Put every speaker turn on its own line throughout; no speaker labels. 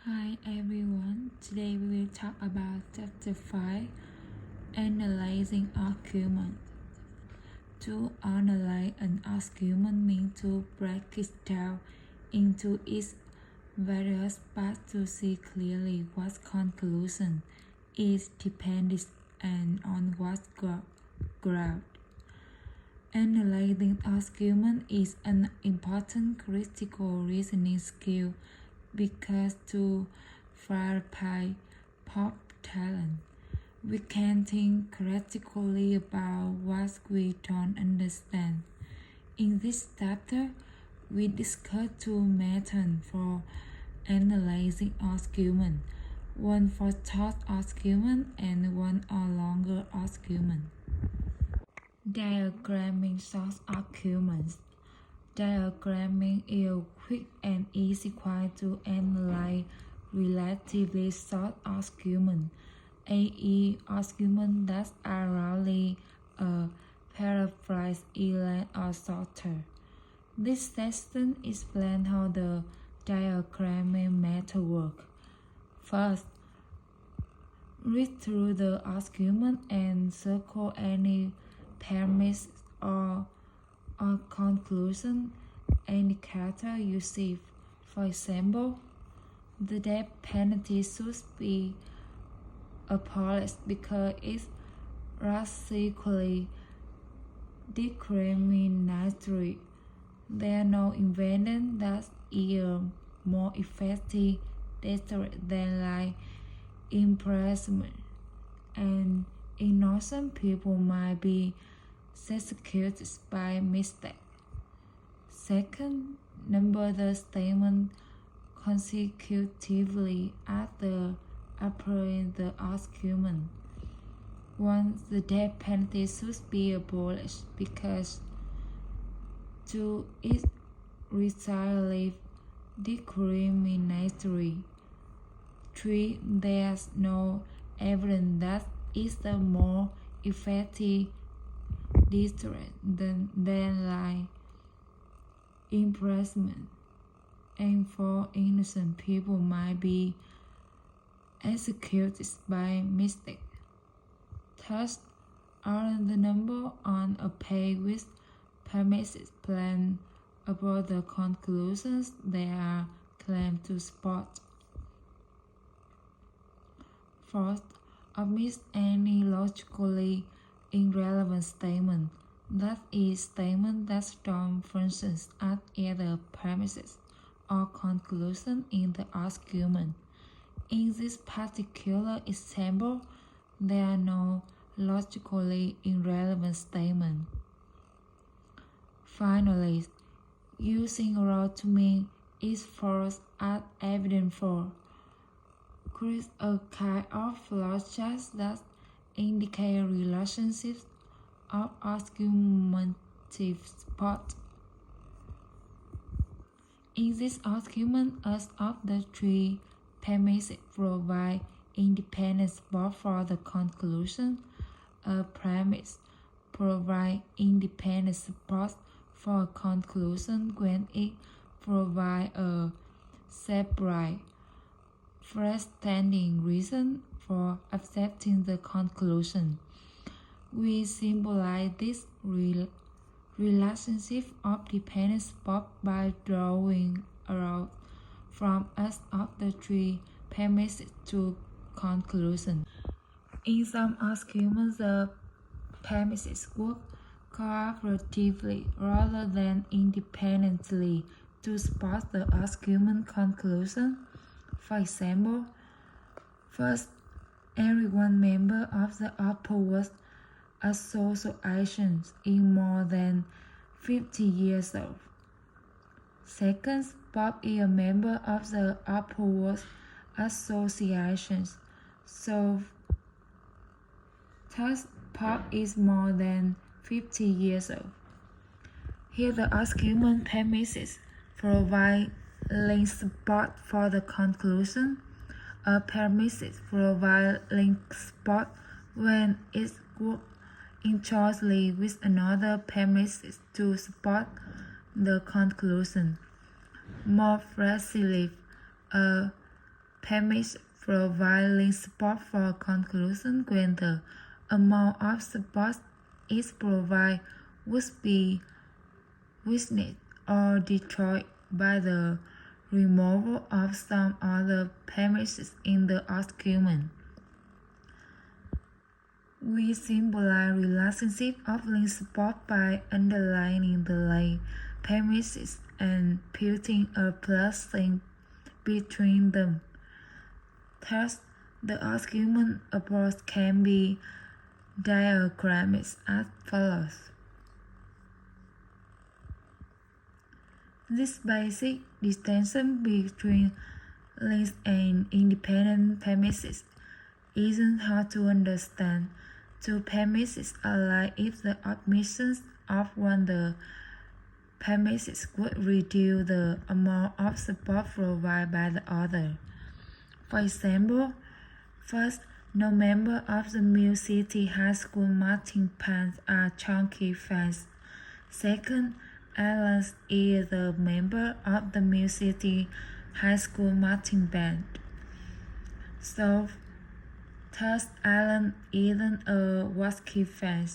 Hi everyone, today we will talk about chapter 5, Analyzing Argument. To analyze an argument means to break it down into its various parts to see clearly what conclusion is dependent and on what ground. Analyzing argument is an important critical reasoning skill because to verify pop talent, we can think critically about what we don't understand. In this chapter, we discuss two methods for analyzing argument, one for short argument and one or longer argument. Diagramming short arguments. Diagramming is a quick and easy way to analyze relatively short arguments, i.e. arguments that are rarely a paraphrase in or shorter. This section explains how the diagramming method works. First, read through the argument and circle any premise or conclusion indicator you see. For example, the death penalty should be abolished because it's radically discriminatory. There are no invention that is a more effective deterrent than imprisonment, and innocent people might be executed by mistake. Second, number the statement consecutively after applying the argument. One, the death penalty should be abolished because 2. It radically discriminatory. 3. There's no evidence that it's the more effective deterrent than imprisonment. And 4. Innocent people might be executed by mistake. Thus, all the number on a page with premises plan about the conclusions they are claimed to support. Fourth, omit any logically irrelevant statement, that is, statement that don't function as either premises or conclusion in the argument. In this particular example, there are no logically irrelevant statements. Finally, using raw to mean is false as evidence for creates a kind of logic that indicate relationships of argumentative support. In this argument, each of the three premises provide independent support for the conclusion. A premise provides independent support for a conclusion when it provides a separate freestanding reason for accepting the conclusion. We symbolize this relationship of dependent support by drawing a route from each of the three premises to conclusion. In some arguments, the premises work cooperatively rather than independently to support the argument conclusion. For example, first, every one member of the opposed association is more than 50 years old. Second, Bob is a member of the opposed association, so thus Bob is more than 50 years old. Here the argument premises provide link support for the conclusion. A premises provide link support when it works closely with another premises to support the conclusion. More precisely, a permits providing support for conclusion when the amount of support is provided would be weakened or destroyed by the removal of some other premises in the argument. We symbolize relationship of linked support by underlining the linked premises and putting a plus sign between them. Thus, the argument approach can be diagrammed as follows. This basic distinction between linked and independent premises isn't hard to understand. Two premises are like if the admissions of one the premises would reduce the amount of support provided by the other. For example, first, no member of the Mill City High School marching band are chunky fans. Second, Alan is a member of the Mill City High School marching band. So, thus Alan isn't a Waskey fan.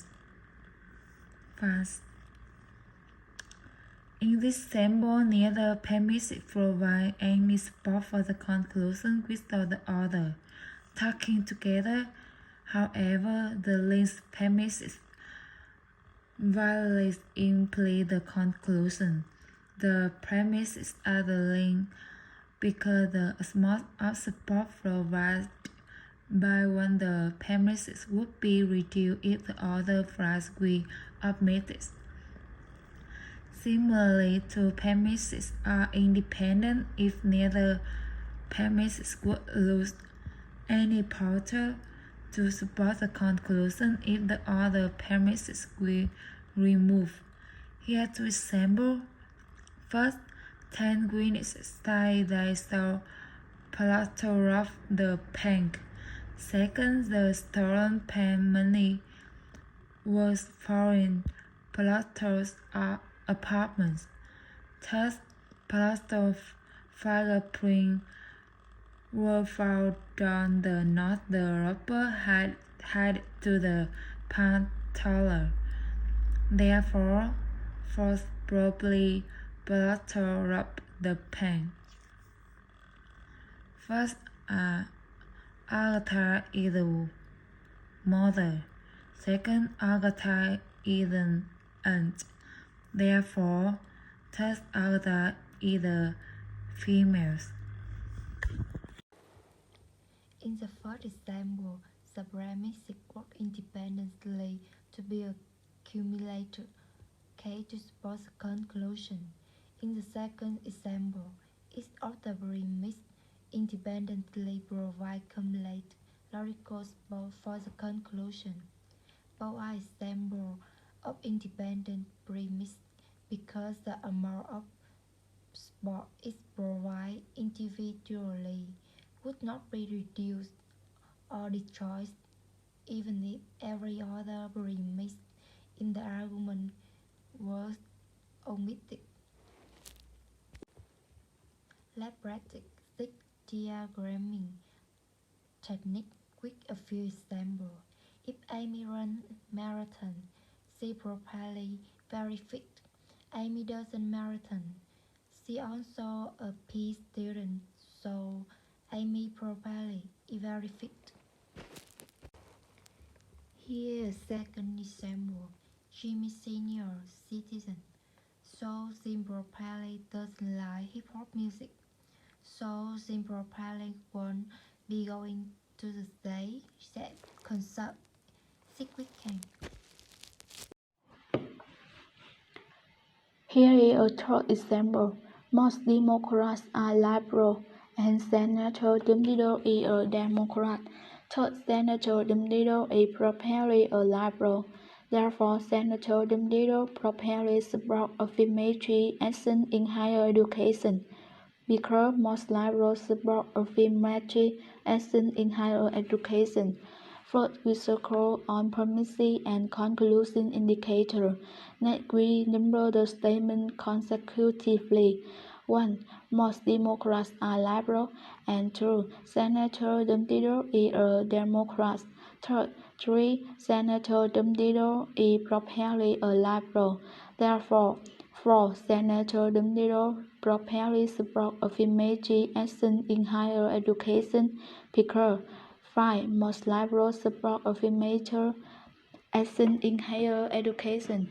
In this sample, neither premises provide any support for the conclusion without the other. Taken together, however, the linked premises violate implicit the conclusion. The premises are the link because the amount of support provided by one the premises would be reduced if the other phrase were omitted. Similarly, two premises are independent if neither premises would lose any power to support the conclusion if the other premises were removed. Here two examples. First, 10 witnesses say they saw Plato rob the bank. Second, the stolen bank money was found in Plato's apartment. Thus, Plato's fingerprints were found on the note the robber had to the bank teller. Therefore, probably Plato robbed the bank. First, Agatha is the mother. Second, Agatha is an aunt. Therefore, thus Agatha is the female.
In the first example, the premises work independently to be accumulated K to support the conclusion. In the second example, each of the premises independently provide cumulative logical support for the conclusion. Both are examples of independent premises because the amount of support is provided individually would not be reduced or destroyed even if every other premise in the argument was omitted. Let's practice this diagramming technique with a few examples. If Amy runs marathon, she probably very fit. Amy doesn't marathon. She also a P student, so Amy probably is very fit. Here is a second example. Jimmy Senior citizen, so Jim probably doesn't like hip hop music. So Jim probably won't be going to the stage concert this weekend.
Here is a third example. Most Democrats are liberal, and Senator Dumbledore is a Democrat. Third, Senator Dumbledore is probably a liberal. Therefore, Senator Dumbledore probably supports affirmative action in higher education, because most liberals support affirmative action in higher education. Fourth, we circle on premises and conclusion indicator. Next, we number the statement consecutively. 1. Most Democrats are liberal, and 2. Senator Dumbledore is a Democrat. 3. Senator Dumbledore is probably a liberal. Therefore, 4. Senator Dumbledore probably supports affirmative action in higher education because 5. Most liberals support affirmative action in higher education.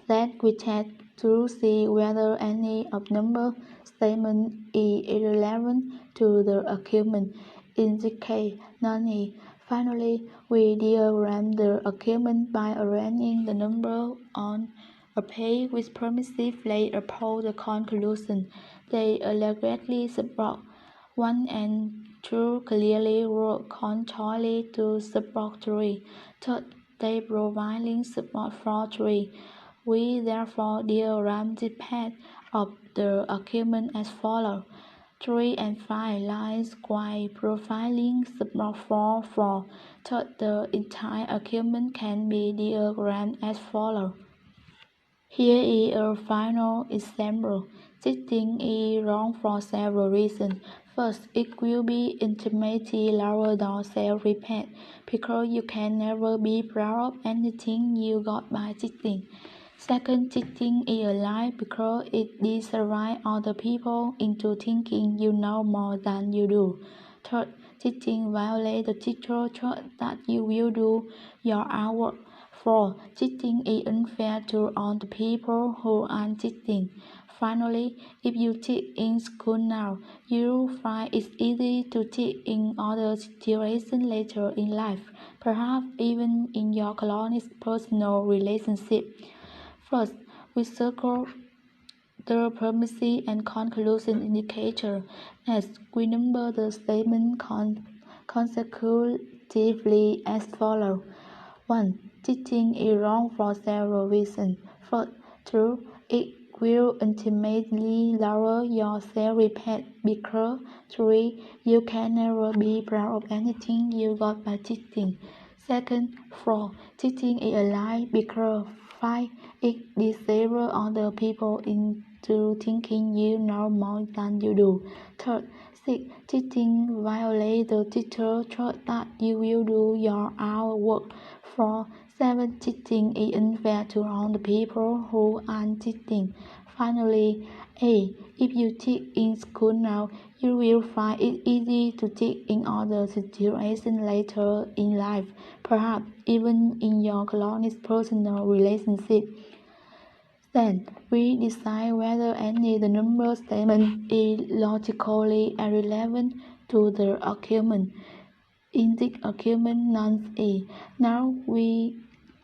Then we test to see whether any of number statement is irrelevant to the argument. In this case, none is. Finally, we diagram the argument by arranging the number on a page with permissively upon the conclusion. They allegedly support 1 and 2 clearly work contrary to support 3. Third, they provide link support for 3. We therefore diagram the path of the argument as follows. 3 and 5 lines while profiling support for 4. Third, the entire argument can be diagrammed as follows. Here is a final example. This thing is wrong for several reasons. First, it will be intimately lower than self-repeat, because you can never be proud of anything you got by cheating. Second, cheating is a lie because it deceives other people into thinking you know more than you do. Third, cheating violates the teacher trust that you will do your homework. 4. Cheating is unfair to all the people who are cheating. Finally, if you cheat in school now, you'll find it's easy to cheat in other situations later in life, perhaps even in your closest personal relationship. First, we circle the primacy and conclusion indicator. Next, we number the statement consecutively as follows. 1. Cheating is wrong for several reasons. First, true, it will ultimately lower your self-respect because 3. You can never be proud of anything you got by cheating. Second, 4. Cheating is a lie because 5. It deceives other people into thinking you know more than you do. Third, 6. Cheating violates the teacher trust that you will do your own work. 4. 7. Cheating is unfair to all the people who are cheating. Finally, A. If you cheat in school now, you will find it easy to cheat in other situations later in life, perhaps even in your closest personal relationship. Then, we decide whether any of the number statement is logically irrelevant to the argument. In this argument, none is. Now we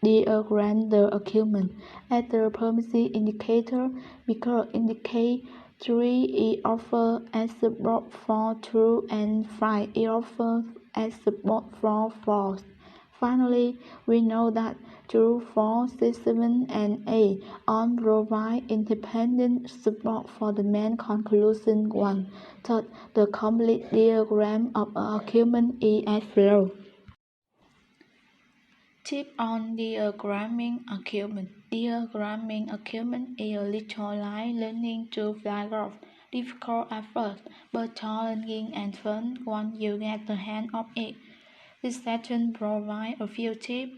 diagram the argument. At the primacy indicator, because indicate 3 is offered as support for 2 and 5 is offered as support for 4. Finally, we know that 2, 4, 6, 7, and 8 all provide independent support for the main conclusion 1. Third, the complete diagram of an argument is as follows. Tip on diagramming argument. Diagramming argument is a little like learning to fly golf. Difficult at first, but challenging and fun once you get the hang of it. This section provides a few tips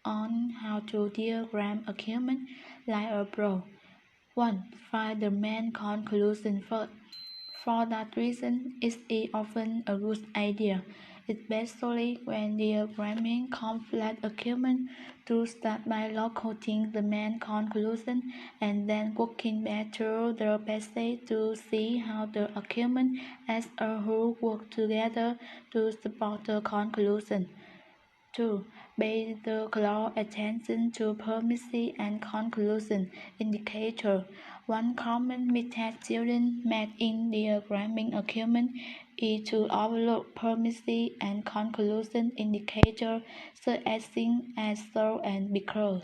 on how to diagram argument like a pro. 1. Find the main conclusion first. For that reason, it is often a good idea, especially when diagramming complex arguments, to start by locating the main conclusion and then working back through the passage to see how the argument as a whole work together to support the conclusion. 2. Pay the close attention to primacy and conclusion indicator. One common mistake students make in diagramming argument is to overlook primacy and conclusion indicator, such as things as so and because.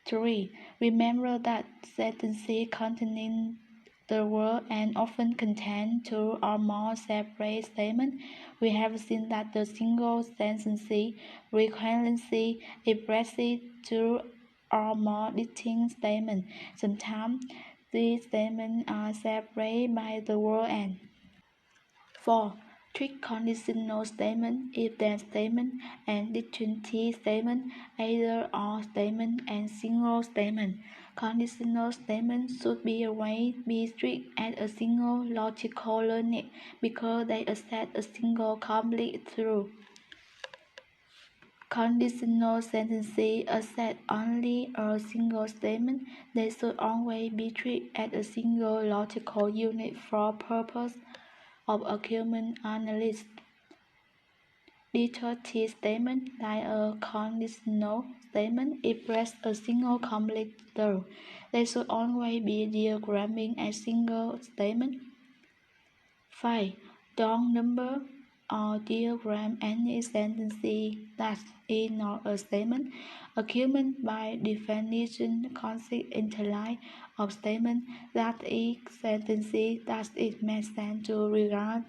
3. Remember that sentences containing the word and often contain 2 or more separate statements. We have seen that the single sentence frequently expresses 2 or more distinct statements. Sometimes These statements are separated by the word and. 4. Trick conditional statement, if-then statement, and disjunctive statement, either or statement, and single statement. Conditional statements should be always be strict as a single logical unit because they accept a single complete truth. Conditional sentences accept only a single statement. They should always be treated as a single logical unit for purpose of argument analysis. Disjunctive statement, like a conditional statement, express a single complete truth. They should always be diagramming a single statement. 5. Don't number or diagram any sentence that is not a statement. Argument by definition consists in the line of statement that is sentences that it makes sense to regard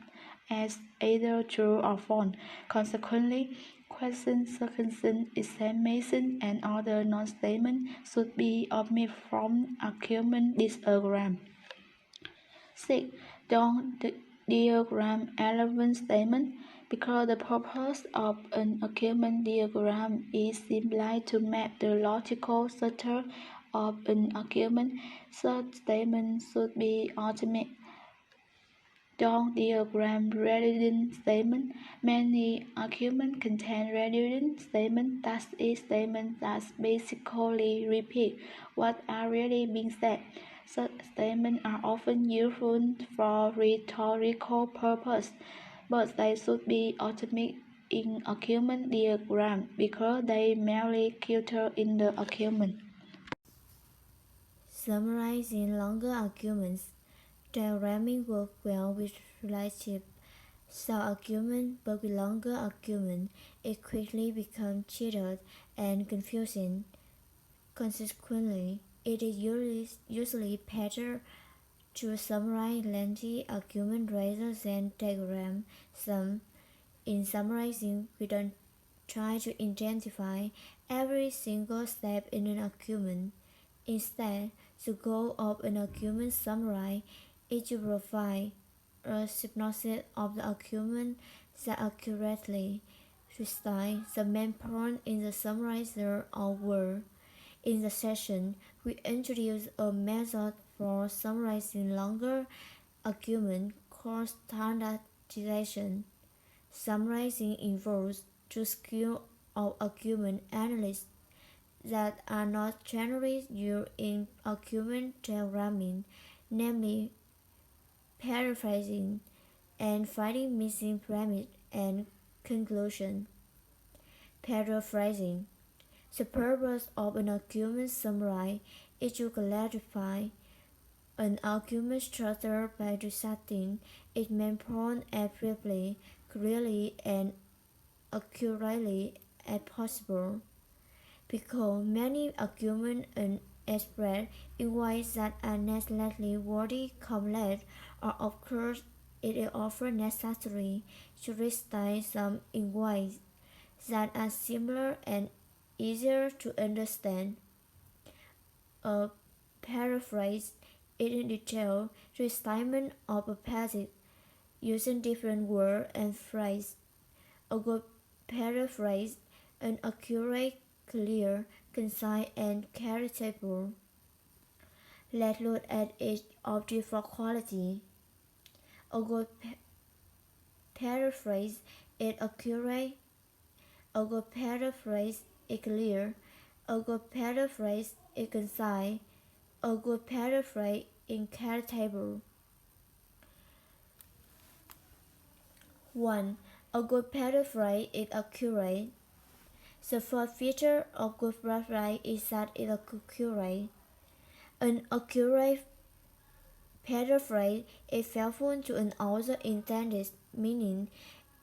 as either true or false. Consequently, questions, circumstances, exclamation, and other non-statements should be omitted from argument diagram. 6. Don't diagram relevant statement because the purpose of an argument diagram is simply to map the logical structure of an argument. Such statements should be ultimate. Don't diagram redundant statement. Many arguments contain redundant statements, that is, statements that basically repeat what already been said. Such statements are often useful for rhetorical purposes, but they should be omitted in argument diagram because they merely clutter in the argument.
Summarizing longer arguments. Diagramming works well with relationship. Short argument, but with longer argument, it quickly becomes cheated and confusing. Consequently, it is usually better to summarize lengthy argument rather than diagram some. In summarizing, we don't try to identify every single step in an argument. Instead, the goal of an argument summary is to provide a synopsis of the argument that accurately recites the main point in the summarizer or word. In the session, we introduce a method for summarizing longer arguments called standardization. Summarizing involves two skills of argument analysis that are not generally used in argument diagramming, namely paraphrasing and finding missing premise and conclusion. Paraphrasing. The purpose of an argument summary is to clarify an argument structure by reciting its main point as briefly, clearly, and accurately as possible. Because many arguments are expressed in ways that are not slightly wordy, complex, or of course it is often necessary to recite some in ways that are simpler and easier to understand. A paraphrase is a detailed recitation of a passage using different words and phrases. A good paraphrase, an accurate, clear, concise, and charitable. Let's look at each of the four qualities. A good paraphrase is accurate. A good paraphrase is clear. A good paraphrase is concise. A good paraphrase is charitable. 1. A good paraphrase is accurate. The first feature of good paraphrase is that it is accurate. An accurate paraphrase is faithful to an author's intended meaning.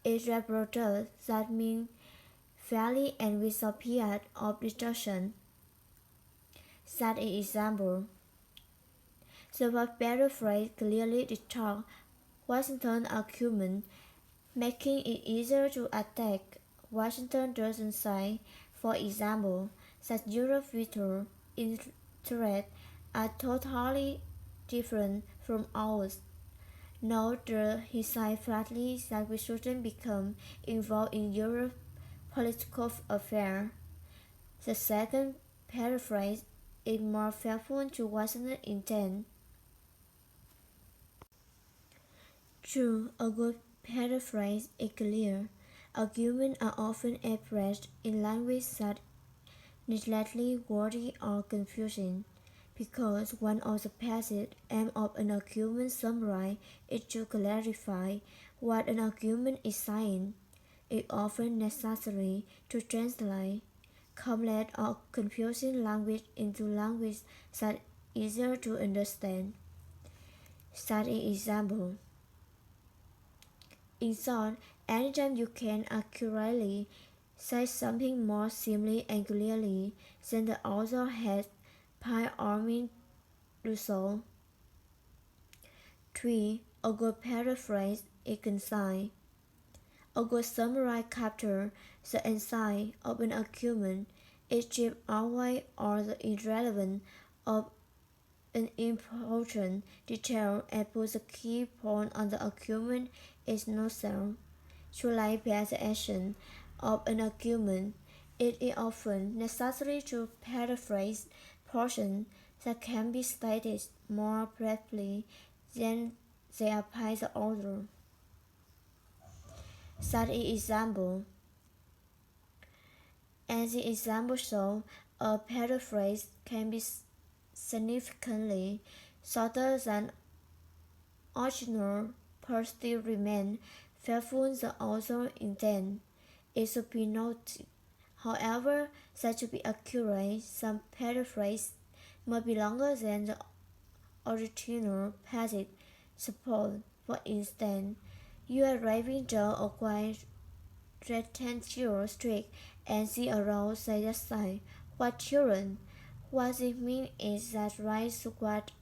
It reproduces that meaning fairly and without appearance of distortion. Such an example. The first paraphrase clearly distorts Washington's argument, making it easier to attack. Washington doesn't say, for example, that Europe's future interests are totally
different from ours. Note he said flatly that we shouldn't become involved in Europe's political affairs. The second paraphrase is more faithful to Washington's intent. True, a good paraphrase is clear. Arguments are often expressed in language that is needlessly wordy or confusing, because one of the basic aims of an argument summary is to clarify what an argument is saying. It is often necessary to translate complex or confusing language into language that is easier to understand. Such an example. In short, anytime you can accurately say something more simply and clearly than the author has by all means do so. 3. A good paraphrase is concise. A good summary captures the insight of an argument. It strips away all the irrelevance of an important detail and puts the key point on the argument itself. To lay bare the essence of an argument, it is often necessary to paraphrase portions that can be stated more briefly than they are by the author. Such an example. As the example shows, a paraphrase can be significantly shorter than original, but still remain faithful to the author's intent. It should be noted, however, that to be accurate, some paraphrases must be longer than the original passage. Suppose, for instance, you are driving down a quite rectangular street and see a road side by side. What children? What it means is that right squad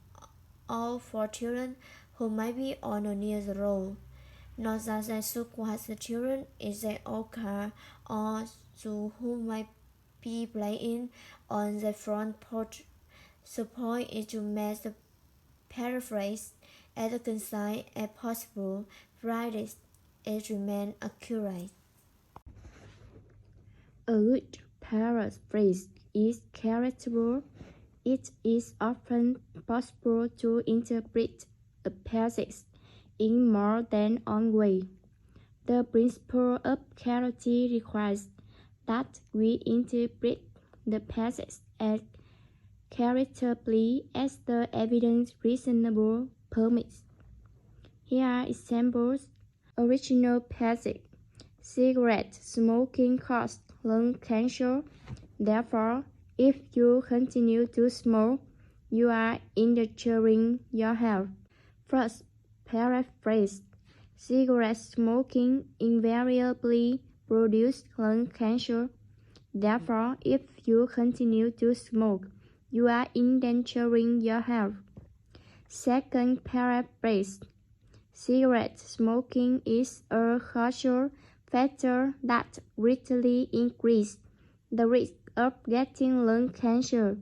all for children who might be on or near the road. Not that they squad the children in their own car or those who might be playing on the front porch. The point is to make the paraphrase as concise as possible, provided it remains accurate.
A good paraphrase is characterable. It is often possible to interpret a passage in more than one way. The principle of clarity requires that we interpret the passage as charitably as the evidence reasonable permits. Here are examples. Original passage. Cigarette smoking causes lung cancer. Therefore, if you continue to smoke, you are endangering your health. First paraphrase. Cigarette smoking invariably produces lung cancer. Therefore, if you continue to smoke, you are endangering your health. Second paraphrase. Cigarette smoking is a causal factor that greatly increases the risk of getting lung cancer.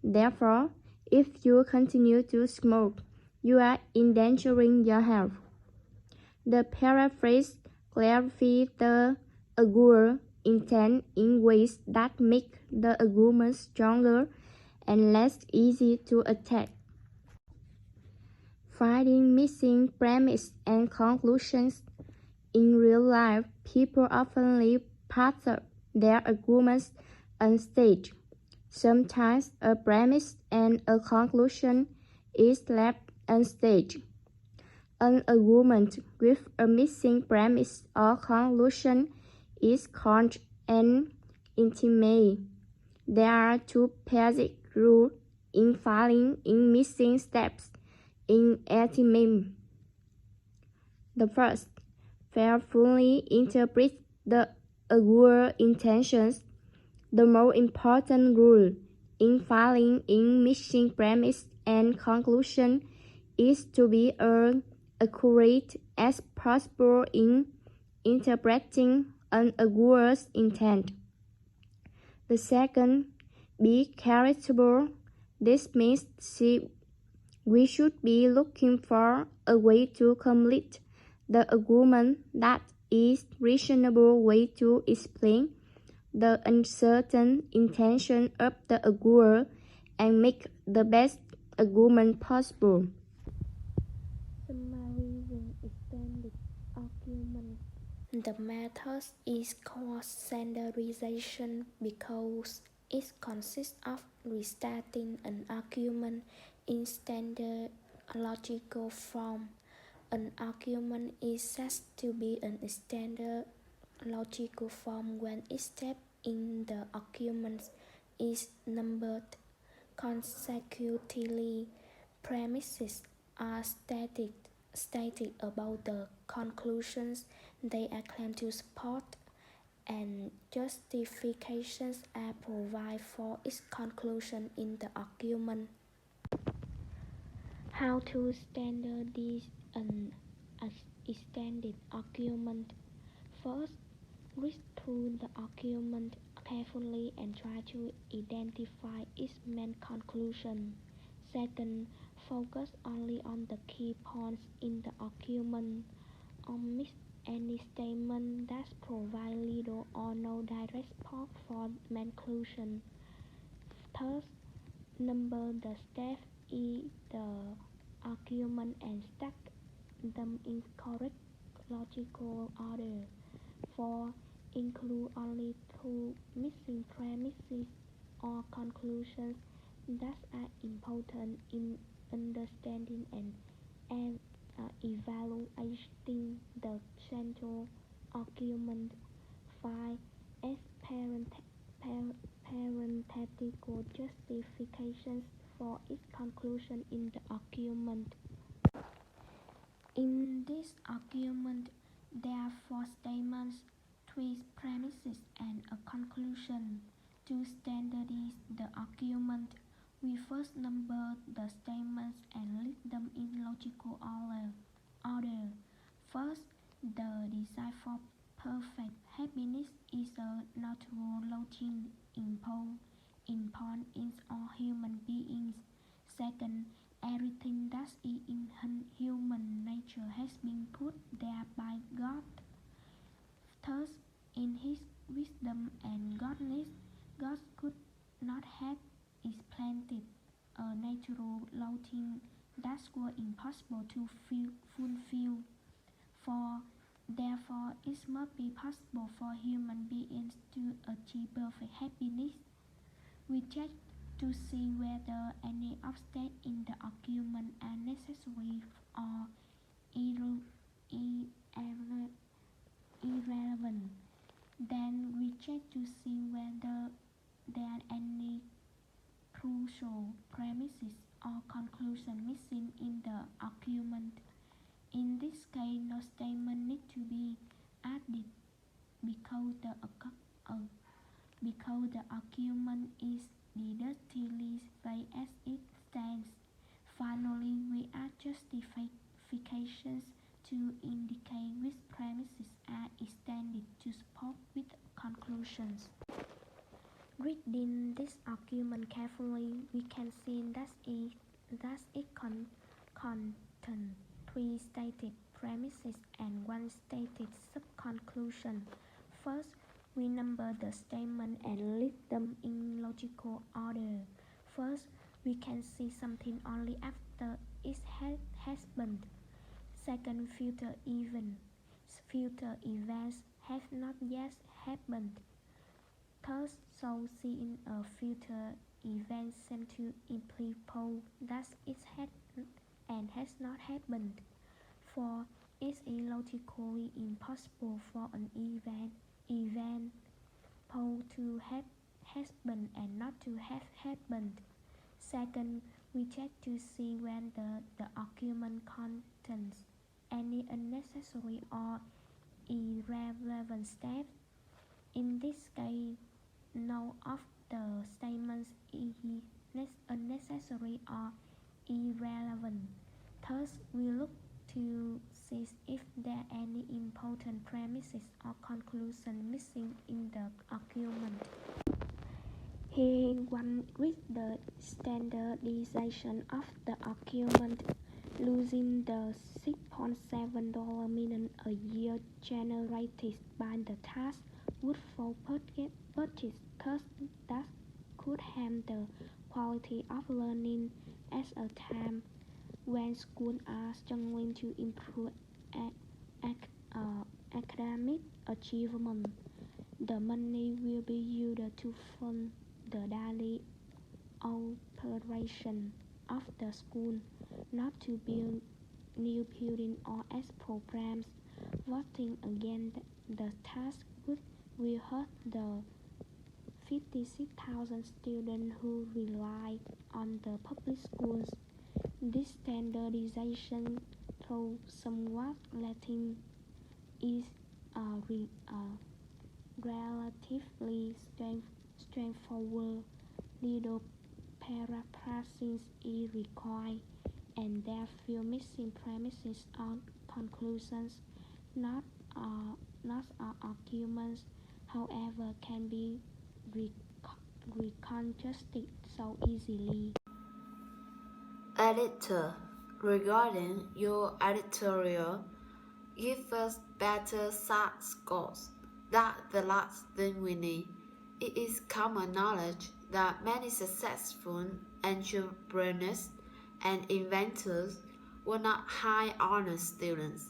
Therefore, if you continue to smoke, you are endangering your health. The paraphrase clarifies the arguer's intent in ways that make the argument stronger and less easy to attack. Finding missing premises and conclusions. In real life, people often leave parts of their arguments unstated. Sometimes a premise and a conclusion is left unstated. An argument with a missing premise or conclusion is called an intimate. There are two basic rules in filling in missing steps in intimate. The first, faithfully interpret the arguer's intentions. The most important rule in filing in missing premise and conclusion is to be as accurate as possible in interpreting an arguer's intent. The second, be charitable. This means see We should be looking for a way to complete the argument that is reasonable way to explain the uncertain intention of the arguer and make the best argument possible. Summarizing extended argument. The method is called standardization because it consists of restating an argument in standard logical form. An argument is said to be in a standard logical form when each step in the argument is numbered consecutively. Premises are stated about the conclusions they are claimed to support, and justifications are provided for each conclusion in the argument. How to standardize an extended argument? First, read through the argument carefully and try to identify its main conclusion. Second, focus only on the key points in the argument. Omit any statement that provide little or no direct support for main conclusion. Third, number the steps in the argument and stack them in correct logical order. 4. Include only two missing premises or conclusions that are important in understanding and evaluating the central argument. 5. As parenthetical justifications for each conclusion in the argument. In this argument, there are four statements, three premises, and a conclusion. To standardize the argument, we first number the statements and list them in logical order. First, the desire for perfect happiness is a natural longing impulse in all human beings. Second, everything that is in human nature has been put there by God. Thus, in his wisdom and godliness, God could not have implanted a natural longing that was impossible to fulfill. Therefore, it must be possible for human beings to achieve perfect happiness. We check to see whether any obstacles in the argument are necessary or irrelevant. Then we check to see whether there are any crucial premises or conclusion missing in the argument. In this case, no statement needs to be added because the argument is deductively valid as it stands. Finally, we add justifications to indicate which premises are extended to support with conclusions. Reading this argument carefully, we can see that it contains three stated premises and one stated sub-conclusion. First, we number the statement and list them in logical order. First, we can see something only after it has happened. Second, future events have not yet happened. Third, so seeing a future event seems to imply that it had and has not happened. 4. It is logically impossible for an event to have happened and not to have happened. Second, we check to see whether the argument contains any unnecessary or irrelevant steps. In this case, none of the statements is unnecessary or irrelevant. Thus, we look to see if there are any important premises or conclusion missing in the argument. He won with the standardization of the argument, losing the $6.7 million a year generated by the tax would for purchase costs that could harm the quality of learning at a time when schools are struggling to improve academic achievement. The money will be used to fund the daily operation of the school, not to build new buildings or add programs. Voting against the tax will hurt the 56,000 students who rely on the public schools. This standardization, though somewhat lacking, is relatively straightforward. Little paraphrasing is required, and there are few missing premises or conclusions. Not all arguments, however, can be reconstructed so easily.
Editor, regarding your editorial, give us better SAT scores. That's the last thing we need. It is common knowledge that many successful entrepreneurs and inventors were not high honor students.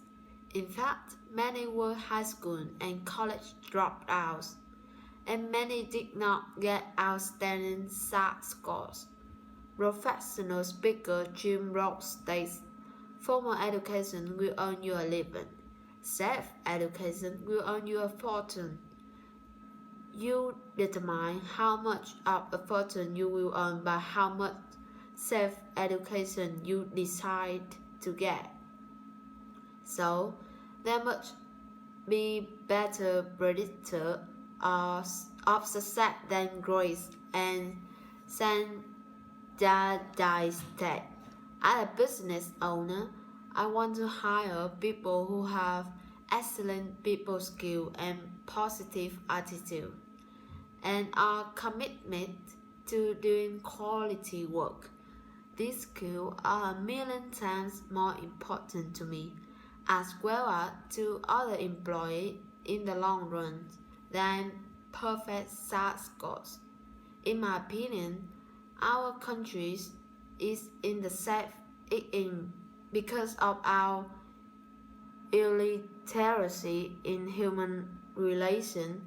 In fact, many were high school and college dropouts, and many did not get outstanding SAT scores. Professional speaker Jim Ross states, formal education will earn you a living. Self-education will earn you a fortune. You determine how much of a fortune you will earn by how much self-education you decide to get. So, there must be better predictor of success than grades and standardized. As a business owner, I want to hire people who have excellent people skill and positive attitude, and are committed to doing quality work. These skills are a million times more important to me, as well as to other employees in the long run, than perfect SAT scores. In my opinion, our country is in the safe in because of our illiteracy in human relations.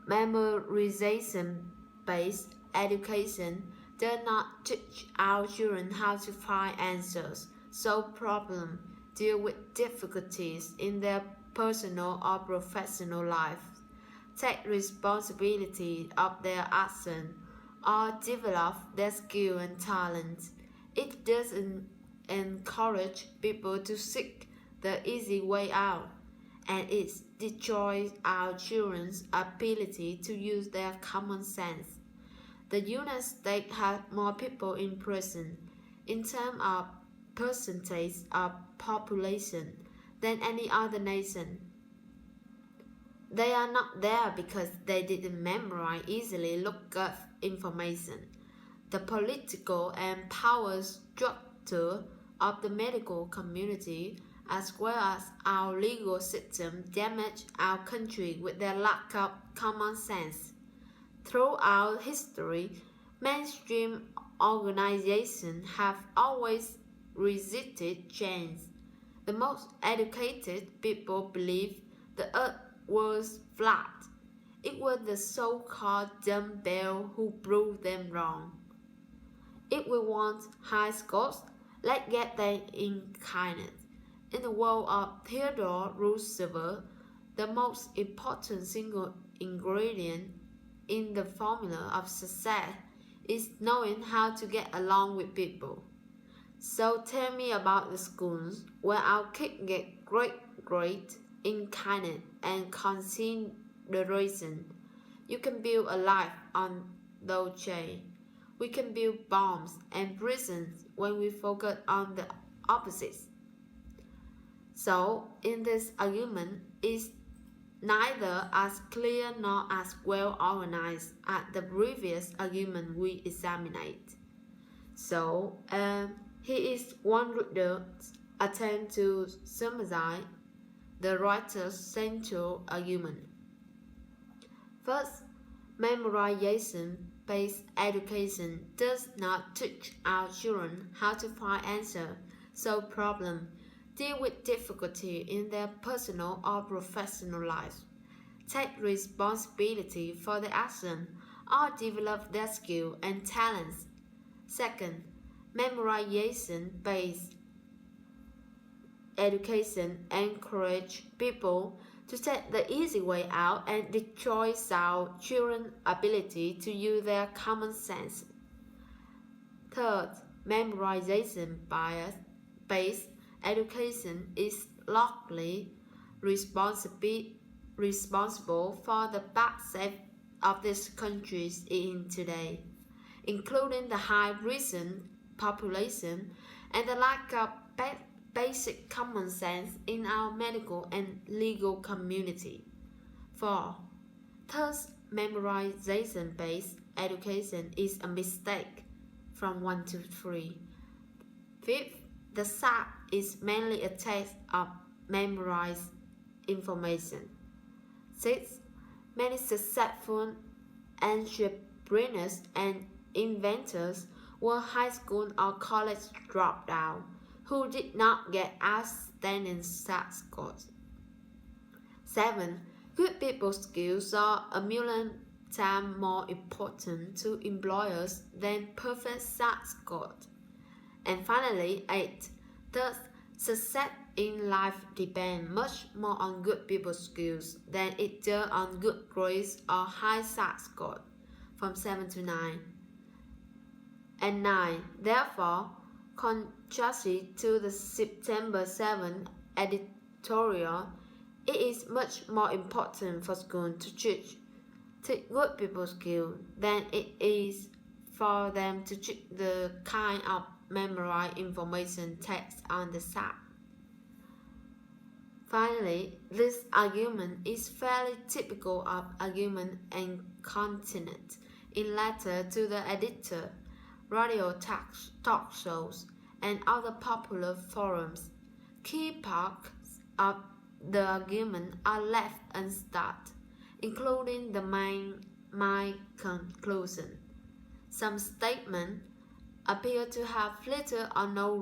Memorization-based education does not teach our children how to find answers, solve problems, deal with difficulties in their personal or professional life, take responsibility of their actions, or develop their skill and talents. It doesn't encourage people to seek the easy way out, and it destroys our children's ability to use their common sense. The United States has more people in prison in terms of percentage of population than any other nation. They are not there because they didn't memorize easily look up information. The political and power structure of the medical community, as well as our legal system, damage our country with their lack of common sense. Throughout history, mainstream organizations have always resisted change. The most educated people believed the earth was flat. It was the so-called dumbbell who proved them wrong. If we want high scores, let's get them in kindness. In the world of Theodore Roosevelt, the most important single ingredient in the formula of success is knowing how to get along with people. So tell me about the schools where our kids get great grades in kindness and consideration. You can build a life on those chains. We can build bombs and prisons when we focus on the opposites. So, in this argument, is neither as clear nor as well organized as the previous argument we examined. So, here is one reader's attempt to summarize the writer's central argument. First, memorization-based education does not teach our children how to find answers, solve problems, deal with difficulty in their personal or professional lives, take responsibility for their actions, or develop their skills and talents. Second, memorization-based education encourages people to take the easy way out and destroys our children's ability to use their common sense. Third, memorization-based education is largely responsible for the bad state of this country in today, including the high recent population and the lack of basic common sense in our medical and legal community. 4. Thus, memorization-based education is a mistake. From 1 to 3. 5th, the SAT is mainly a test of memorized information. 6. Many successful entrepreneurs and inventors were high school or college dropouts who did not get outstanding SAT scores. 7. Good people skills are a million times more important to employers than perfect SAT scores. And finally, 8. Thus, success in life depends much more on good people skills than it does on good grades or high SAT scores. From 7 to 9. And 9. Therefore, contrary to the September 7 editorial, it is much more important for schools to teach good people skills than it is for them to teach the kind of memorized information text on the SAT. Finally, this argument is fairly typical of argument and content in letter to the editor, radio talk shows, and other popular forums. Key parts of the argument are left unstudied, including the main conclusion. Some statements appear to have little or no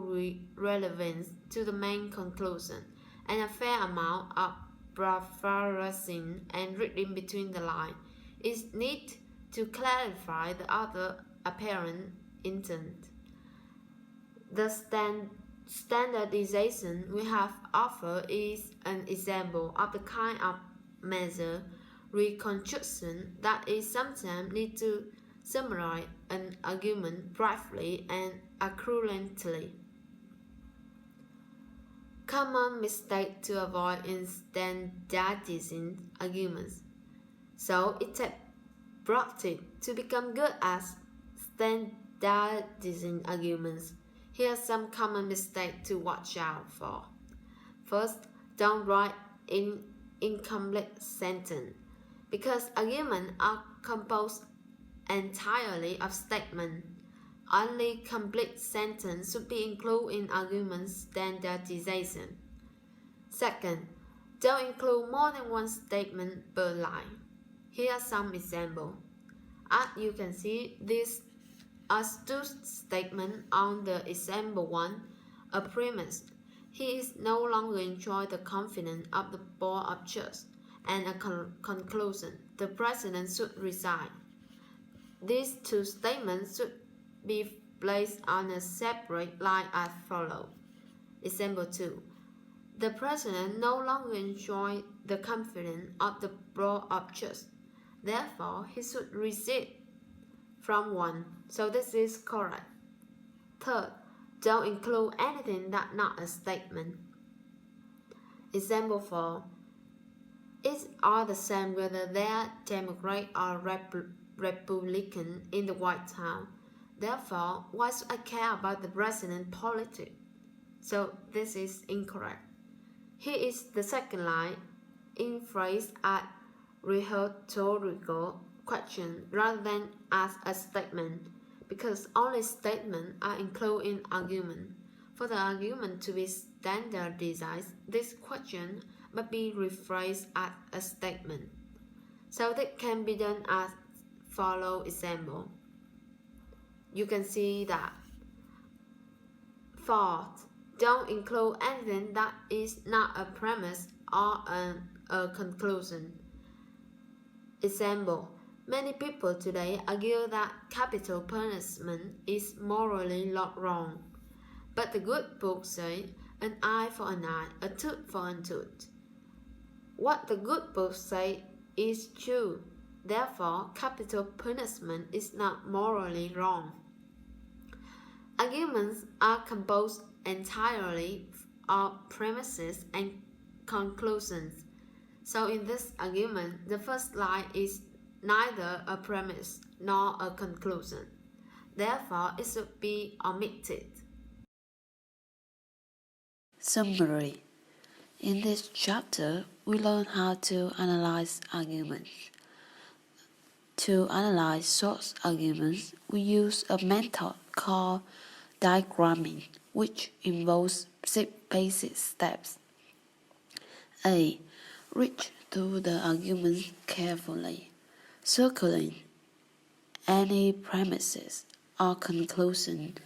relevance to the main conclusion, and a fair amount of paraphrasing and reading between the lines is needed to clarify the other apparent intent. The standardization we have offered is an example of the kind of measure reconstruction that is sometimes needed to summarize an argument briefly and accurately. Common mistake to avoid in standardizing arguments. So it takes practice to become good at standardizing arguments. Here are some common mistakes to watch out for. First, don't write in incomplete sentence, because arguments are composed entirely of statements. Only complete sentences should be included in argument standardization. Second, don't include more than one statement per line. Here are some examples. As you can see, these are two statements on the example 1, a premise. He is no longer enjoying the confidence of the board of trustees, and a conclusion. The president should resign. These two statements should be placed on a separate line as follows. Example 2. The president no longer enjoys the confidence of the board of trustees. Therefore, he should resign from 1. So this is correct. Third, don't include anything that's not a statement. Example 4. It's all the same whether they are Democrat or Republican in the White House. Therefore, why should I care about the president's politics? So this is incorrect. Here is the second line. in phrase as rhetorical question rather than as a statement, because only statements are included in argument. For the argument to be standardized, this question must be rephrased as a statement. So that can be done as follow example. You can see that fourth, don't include anything that is not a premise or a conclusion. Example, many people today argue that capital punishment is morally not wrong. But the good book says an eye for an eye, a tooth for a tooth. What the good book says is true. Therefore, capital punishment is not morally wrong. Arguments are composed entirely of premises and conclusions. So in this argument, the first line is neither a premise nor a conclusion. Therefore, it should be omitted.
Summary. In this chapter, we learn how to analyze arguments. To analyze short arguments, we use a method called diagramming, which involves 6 basic steps. A. Read through the arguments carefully, circling any premises or conclusion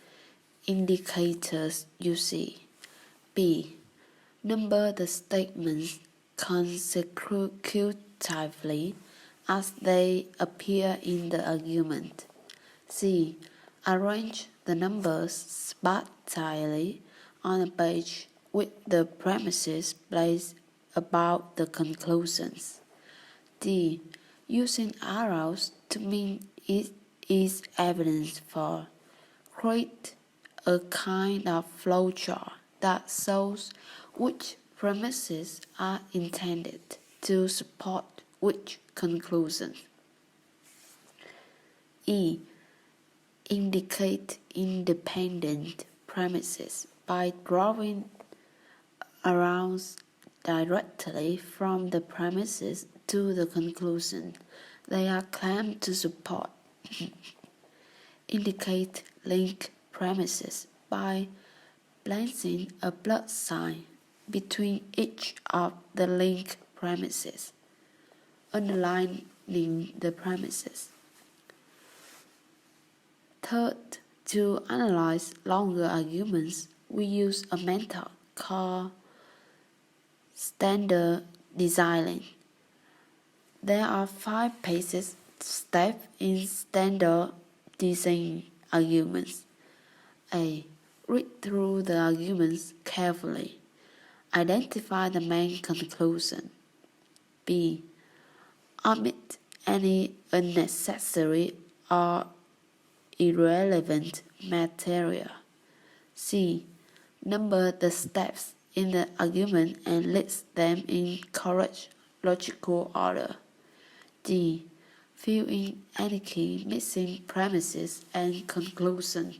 indicators you see. B. Number the statements consecutively as they appear in the argument. C. Arrange the numbers spatially on a page with the premises placed about the conclusions. D. Using arrows to mean it is evidence for. Create a kind of flowchart that shows which premises are intended to support which conclusions. E. Indicate independent premises by drawing arrows directly from the premises to the conclusion they are claimed to support. Indicate link premises by placing a plus sign between each of the link premises, underlining the premises. Third, to analyze longer arguments, we use a method called standardizing. There are 5 basic steps in standardizing arguments. A. Read through the arguments carefully. Identify the main conclusion. B. Omit any unnecessary or irrelevant material. C. Number the steps in the argument and list them in correct logical order. D. Fill in any key missing premises and conclusion.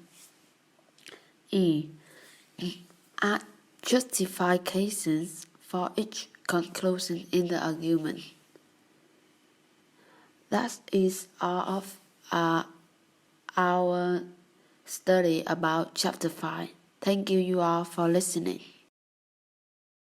E. Add justifications for each conclusion in the argument. That is all of our study about Chapter 5. Thank you all for listening.